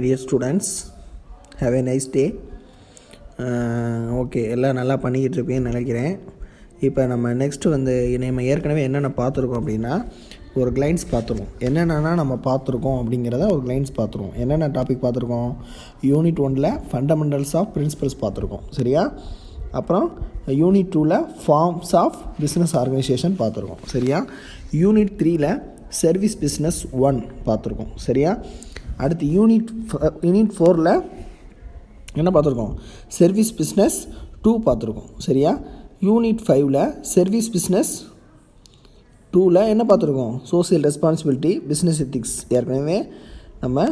Dear students, have a nice day. Okay, எல்லாம் நல்லா பண்ணிக்கிட்டு இருப்பேன்னு நினைக்கிறேன். இப்போ நம்ம நெக்ஸ்ட்டு நம்ம ஏற்கனவே என்னென்ன பார்த்துருக்கோம் அப்படின்னா, ஒரு கிளைன்ஸ் பார்த்துருவோம். என்னென்னா நம்ம பார்த்துருக்கோம் அப்படிங்கிறத ஒரு கிளைன்ஸ் பார்த்துருவோம். என்னென்ன டாபிக் பார்த்துருக்கோம்? யூனிட் 1ல் ஃபண்டமெண்டல்ஸ் ஆஃப் பிரின்சிபல்ஸ் பார்த்துருக்கோம், சரியா? அப்புறம் யூனிட் 2ல் ஃபார்ம்ஸ் ஆஃப் பிஸ்னஸ் ஆர்கனைசேஷன் பார்த்துருக்கோம், சரியா? யூனிட் 3ல் சர்வீஸ் பிஸ்னஸ் 1 பார்த்துருக்கோம், சரியா? அடுத்து யூனிட் 4ல் என்ன பார்த்துருக்கோம்? சர்வீஸ் பிஸ்னஸ் 2 பார்த்துருக்கோம், சரியா? யூனிட் 5ல் சர்வீஸ் பிஸ்னஸ் 2ல் என்ன பார்த்துருக்கோம்? சோசியல் ரெஸ்பான்சிபிலிட்டி, பிஸ்னஸ் எத்திக்ஸ் ஏற்கனவே நம்ம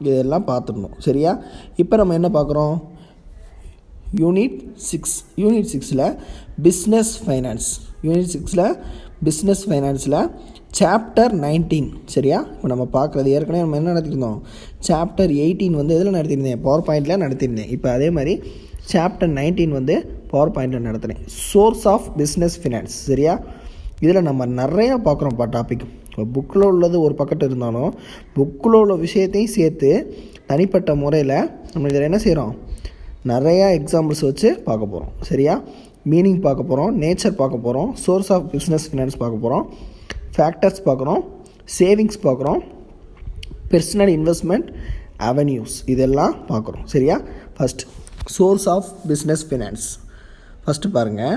இதெல்லாம் பார்த்துருந்தோம், சரியா? இப்போ நம்ம என்ன பார்க்குறோம்? யூனிட் 6ல் பிஸ்னஸ் ஃபைனான்ஸ். யூனிட் 6ல் பிஸ்னஸ் ஃபைனான்ஸில் சாப்டர் 19, சரியா? இப்போ நம்ம பார்க்குறது ஏற்கனவே நம்ம என்ன நடத்தியிருந்தோம்? சாப்டர் 18 எதில் நடத்தியிருந்தேன்? பவர் பாயிண்டில் நடத்தியிருந்தேன். இப்போ அதே மாதிரி சாப்டர் 19 பவர் பாயிண்டில் நடத்தினேன். சோர்ஸ் ஆஃப் பிஸ்னஸ் ஃபினான்ஸ், சரியா? இதில் நம்ம நிறையா பார்க்குறோம்ப்பா டாபிக். இப்போ புக்கில் உள்ளது ஒரு பக்கத்து இருந்தாலும் புக்கில் உள்ள விஷயத்தையும் சேர்த்து தனிப்பட்ட முறையில் நம்ம இதில் என்ன செய்கிறோம்? நிறையா எக்ஸாம்பிள்ஸ் வச்சு பார்க்க போகிறோம், சரியா? மீனிங் பார்க்க போகிறோம், நேச்சர் பார்க்க போகிறோம், சோர்ஸ் ஆஃப் பிஸ்னஸ் ஃபினான்ஸ் பார்க்க போகிறோம், ஃபேக்டர்ஸ் பார்க்குறோம், சேவிங்ஸ் பார்க்குறோம், பர்சனல் இன்வெஸ்ட்மெண்ட், அவென்யூஸ் இதெல்லாம் பார்க்குறோம், சரியா? First source of business finance. First பாருங்கள்.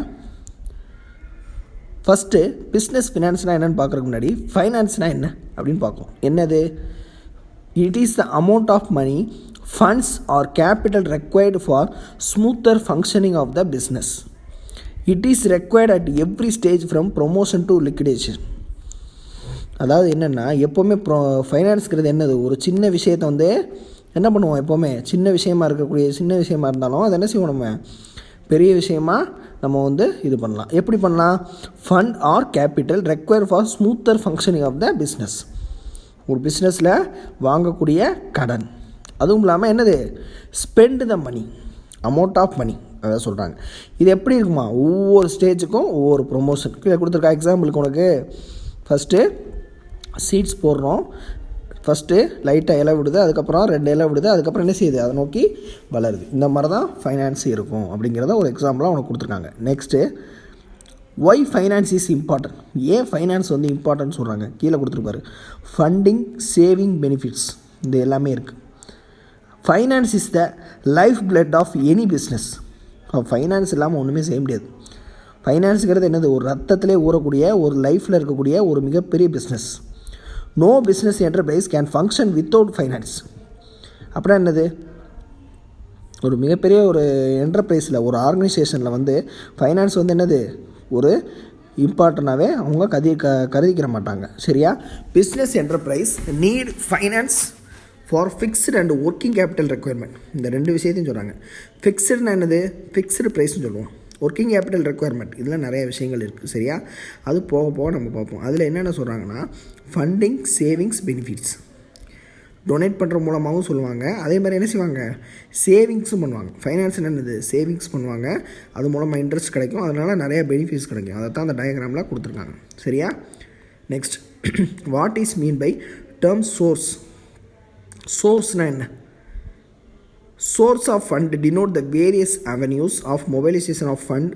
ஃபஸ்ட்டு பிஸ்னஸ் ஃபினான்ஸ்னால் என்னென்னு பார்க்குறதுக்கு முன்னாடி ஃபைனான்ஸ்னால் என்ன அப்படின்னு பார்க்கும். என்னது? It is the amount of money, funds or capital required for smoother functioning of the business. It is required at every stage from promotion to liquidation. அதாவது என்னென்னா, எப்போவுமே ஃபைனான்ஸுங்கிறது என்னது? ஒரு சின்ன விஷயத்தை என்ன பண்ணுவோம்? எப்போவுமே சின்ன விஷயமா இருக்கக்கூடிய சின்ன விஷயமா இருந்தாலும் அதை என்ன செய்வோம்? நம்ம பெரிய விஷயமா நம்ம இது பண்ணலாம். எப்படி பண்ணலாம்? Fund or capital require for smoother functioning of the business. ஒரு பிஸ்னஸில் வாங்கக்கூடிய கடன். அதுவும் இல்லாமல் என்னது? Spend the money, amount of money அதை சொல்கிறாங்க. இது எப்படி இருக்குமா? ஒவ்வொரு ஸ்டேஜுக்கும் ஒவ்வொரு ப்ரொமோஷன் கீழே கொடுத்துருக்கா. எக்ஸாம்பிளுக்கு உனக்கு ஃபஸ்ட்டு சீட்ஸ் போடுறோம். ஃபஸ்ட்டு லைட்டாக இலை விடுது, அதுக்கப்புறம் 2 இலை விடுது, அதுக்கப்புறம் என்ன செய்யுது? அதை நோக்கி வளருது. இந்த மாதிரி தான் ஃபைனான்ஸ் இருக்கும் அப்படிங்கிறத ஒரு எக்ஸாம்பிளாக உனக்கு கொடுத்துருக்காங்க. Next why finance is important. ஏன் ஃபைனான்ஸ் இம்பார்ட்டன்ட் சொல்கிறாங்க? கீழே கொடுத்துருப்பாரு. ஃபண்டிங், சேவிங், பெனிஃபிட்ஸ் இது எல்லாமே இருக்குது. Finance is the life blood of any business. Finance இல்லாமல் ஒன்றுமே செய்ய முடியாது. ஃபைனான்ஸுங்கிறது என்னது? ஒரு ரத்தத்திலே ஊறக்கூடிய, ஒரு லைஃப்பில் இருக்கக்கூடிய ஒரு மிகப்பெரிய business. No business enterprise can function without finance. அப்படின்னா என்னது? ஒரு மிகப்பெரிய ஒரு என்டர்பிரைஸில், ஒரு ஆர்கனைசேஷனில் ஃபைனான்ஸ் என்னது? ஒரு இம்பார்ட்டண்ட்டாகவே அவங்க கருதிக்கிற மாட்டாங்க, சரியா? Business enterprise need finance for fixed and working capital requirement. இந்த 2 விஷயத்தையும் சொல்கிறாங்க. ஃபிக்ஸ்டுனா என்னது? ஃபிக்ஸ்டு ப்ரைஸ்னு சொல்லுவோம். ஒர்க்கிங் கேபிட்டல் ரெக்குயர்மெண்ட் இதில் நிறைய விஷயங்கள் இருக்குது, சரியா? அது போக போக நம்ம பார்ப்போம். அதில் என்னென்ன சொல்கிறாங்கன்னா, ஃபண்டிங், சேவிங்ஸ், பெனிஃபிட்ஸ். டொனேட் பண்ணுற மூலமாகவும் சொல்லுவாங்க. அதே மாதிரி என்ன செய்வாங்க? சேவிங்ஸும் பண்ணுவாங்க. ஃபைனான்ஸ் என்னது? சேவிங்ஸ் பண்ணுவாங்க. அது மூலமாக இன்ட்ரெஸ்ட் கிடைக்கும். அதனால் நிறைய பெனிஃபிட்ஸ் கிடைக்கும். அதை தான் அந்த டயக்ராமில் கொடுத்துருக்காங்க, சரியா? Next, what is mean by term source? சோர்ஸ்னால் என்ன? Source of fund denote the various avenues of mobilization of fund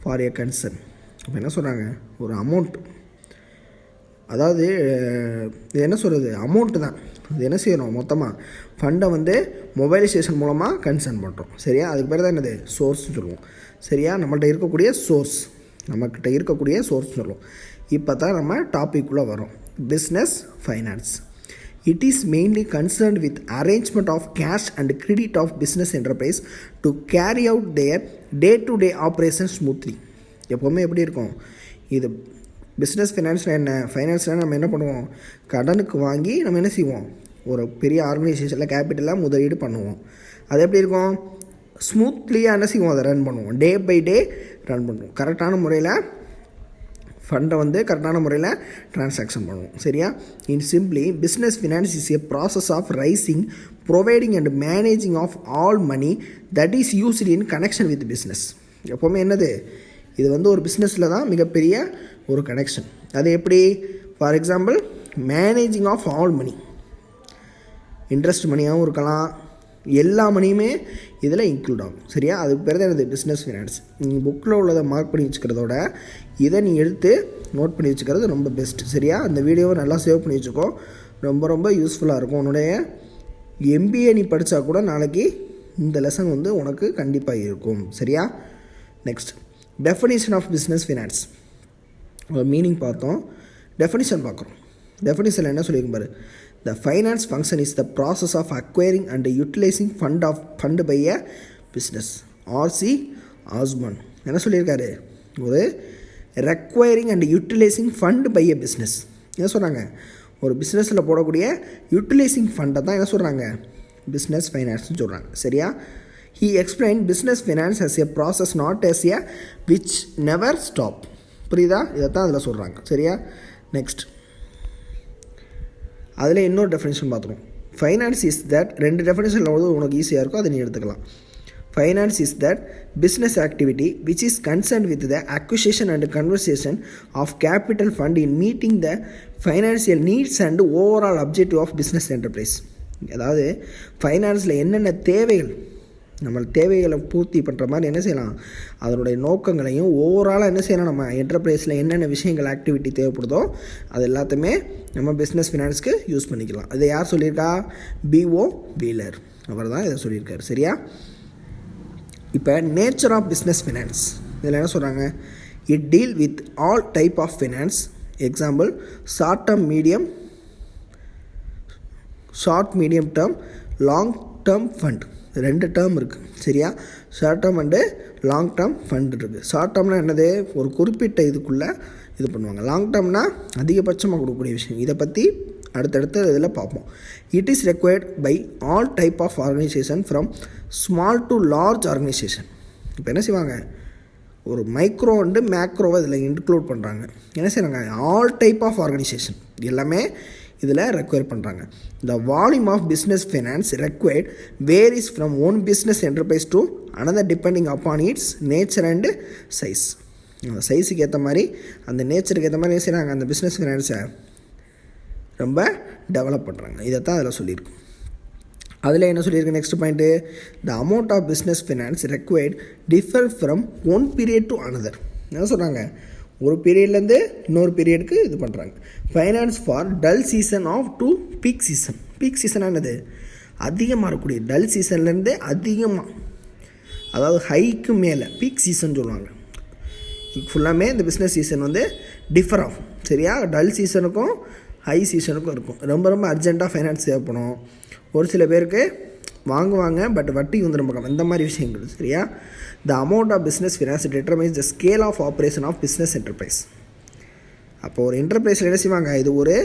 for a concern. இப்போ என்ன சொல்கிறாங்க? ஒரு அமௌண்ட், அதாவது இது என்ன சொல்கிறது? அமௌண்ட்டு தான். இது என்ன செய்யணும்? மொத்தமாக ஃபண்டை மொபைலைசேஷன் மூலமாக கன்சர்ன் பண்ணுறோம், சரியா? அதுக்கு பேர் தான் என்னது? சோர்ஸ்னு சொல்லுவோம், சரியா? நம்மள்கிட்ட இருக்கக்கூடிய சோர்ஸ், நம்மக்கிட்ட இருக்கக்கூடிய சோர்ஸ்னு சொல்லுவோம். இப்போ தான் நம்ம டாபிக்குள்ளே வரோம். Business finance. It is mainly concerned with arrangement of cash and credit of business enterprise to carry out their day-to-day operations smoothly. எப்போவுமே எப்படி இருக்கும் இது? பிஸ்னஸ் ஃபைனான்ஸில் என்ன? ஃபைனான்ஸில் நம்ம என்ன பண்ணுவோம்? கடனுக்கு வாங்கி நம்ம என்ன செய்வோம்? ஒரு பெரிய ஆர்கனைசேஷனில் கேபிட்டலாக முதலீடு பண்ணுவோம். அது எப்படி இருக்கும்? ஸ்மூத்லியாக என்ன செய்வோம்? அதை ரன் பண்ணுவோம். டே பை டே ரன் பண்ணுவோம். கரெக்டான முறையில் ஃபண்டை கரெக்டான முறையில் ட்ரான்சாக்ஷன் பண்ணுவோம், சரியா? In simply, business finance is a process of raising, providing and managing of all money that is used in connection with business. எப்போவுமே என்னது? இது ஒரு பிஸ்னஸில் தான் மிகப்பெரிய ஒரு கனெக்ஷன். அது எப்படி? For example, managing of all money. Interest மணியாகவும் இருக்கலாம், எல்லா மணியுமே இதில் இன்க்ளூட் ஆகும். சரியா? அதுக்கு பேர் தான் எனது பிஸ்னஸ் ஃபினான்ஸ். நீங்கள் புக்கில் உள்ளதை மார்க் பண்ணி வச்சுக்கிறதோட இதை நீ எடுத்து நோட் பண்ணி வச்சுக்கிறது ரொம்ப பெஸ்ட்டு. சரியா? அந்த வீடியோவை நல்லா சேவ் பண்ணி வச்சுக்கோ, ரொம்ப ரொம்ப யூஸ்ஃபுல்லாக இருக்கும். உன்னுடைய எம்பிஏ நீ படித்தா கூட நாளைக்கு இந்த லெசன் வந்து உனக்கு கண்டிப்பாக இருக்கும். சரியா? Next, definition of business finance. Meaning பார்த்தோம், டெஃபினிஷன் பார்க்குறோம். டெஃபினிஷனில் என்ன சொல்லியிருக்கும் பாரு. The finance function is the process of acquiring and utilizing fund by a business. R.C. Osborne என்ன சொல்லியிருக்காரு? ஒரு requiring and utilising fund by a business. என்ன சொல்கிறாங்க? ஒரு பிஸ்னஸில் போடக்கூடிய யூட்டிலைசிங் ஃபண்டை தான் என்ன சொல்கிறாங்க? பிஸ்னஸ் ஃபைனான்ஸ்னு சொல்கிறாங்க. சரியா? He explained business finance as a process not as a which never stop. புரியுதா? இதைத்தான் அதில் சொல்கிறாங்க. சரியா? நெக்ஸ்ட், அதில் இன்னொரு டெஃபினேஷன் பார்த்துருவோம். ஃபைனான்ஸ் இஸ் தட், ரெண்டு டெஃபினேஷனில் வந்து உனக்கு ஈஸியாக இருக்கும், அதை நீ எடுத்துக்கலாம். Finance is that business activity which is concerned with the acquisition and conversation of capital fund in meeting the financial needs and overall objective of business enterprise. அதாவது ஃபைனான்ஸில் என்னென்ன தேவைகள், நம்ம தேவைகளை பூர்த்தி பண்ணுற மாதிரி என்ன செய்யலாம், அதனுடைய நோக்கங்களையும் ஓவராலாக என்ன செய்யலாம், நம்ம என்டர்பிரைஸில் என்னென்ன விஷயங்கள் ஆக்டிவிட்டி தேவைப்படுதோ அது எல்லாத்தையுமே நம்ம பிஸ்னஸ் ஃபினான்ஸ்க்கு யூஸ் பண்ணிக்கலாம். இதை யார் சொல்லியிருக்கா? B.O. வீலர் அவர் தான் இதை சொல்லியிருக்காரு. சரியா? இப்போ நேச்சர் ஆஃப் பிஸ்னஸ் ஃபினான்ஸ் இதில் என்ன சொல்கிறாங்க? It deal with all type of finance. Example, short medium term, long term fund. ரெண்டு டேர்ம் இருக்குது. சரியா? Short term and long term fund இருக்குது. ஷார்ட் டேர்ம்னா என்னது? ஒரு குறிப்பிட்ட இதுக்குள்ளே இது பண்ணுவாங்க. லாங் டேர்ம்னா அதிகபட்சமாக கொடுக்கக்கூடிய விஷயம். இதை பற்றி அடுத்தடுத்த இதில் பார்ப்போம். It is required by all type of organisation from small to large organisation. இப்போ என்ன செய்வாங்க? ஒரு மைக்ரோ அண்டு மேக்ரோவை இதில் இன்க்ளூட் பண்ணுறாங்க. என்ன செய்கிறாங்க? ஆல் டைப் ஆஃப் ஆர்கனைசேஷன் எல்லாமே இதில் ரெக்வயர் பண்ணுறாங்க. The volume of business finance required varies from one business enterprise to another depending upon its nature and size. அந்த சைஸுக்கு ஏற்ற மாதிரி, அந்த நேச்சருக்கு ஏற்ற மாதிரி என்ன செய்கிறாங்க? அந்த பிஸ்னஸ் ஃபினான்ஸை ரொம்ப டெவலப் பண்ணுறாங்க. இதைத்தான் அதில் சொல்லியிருக்கு. அதில் என்ன சொல்லியிருக்கு? Next point, the amount of business finance required differ from one period to another. என்ன சொல்கிறாங்க? ஒரு பீரியட்லேருந்து இன்னொரு பீரியடுக்கு இது பண்ணுறாங்க. Finance for dull season of to peak season. Peak season என்னது? அதிகமாக இருக்கக்கூடிய, டல் சீசன்லேருந்து அதிகமாக, அதாவது ஹைக்கு மேலே பீக் சீசன் சொல்லுவாங்க. ஃபுல்லாமே இந்த பிஸ்னஸ் சீசன் வந்து டிஃபர் ஆகும். சரியா? டல் சீசனுக்கும் ஹை சீசனுக்கும் இருக்கும். ரொம்ப ரொம்ப அர்ஜென்ட்டாக ஃபைனான்ஸ் தேவைப்படும். ஒரு சில பேருக்கு வாங்குவாங்க, பட் வட்டி வந்து ரொம்ப கம்மி. இந்த மாதிரி விஷயங்கள். சரியா? The amount of business finance determines the scale of operation of business enterprise. அப்போ ஒரு என்டர்பிரைஸில் என்ன செய்வாங்க? இது ஒரு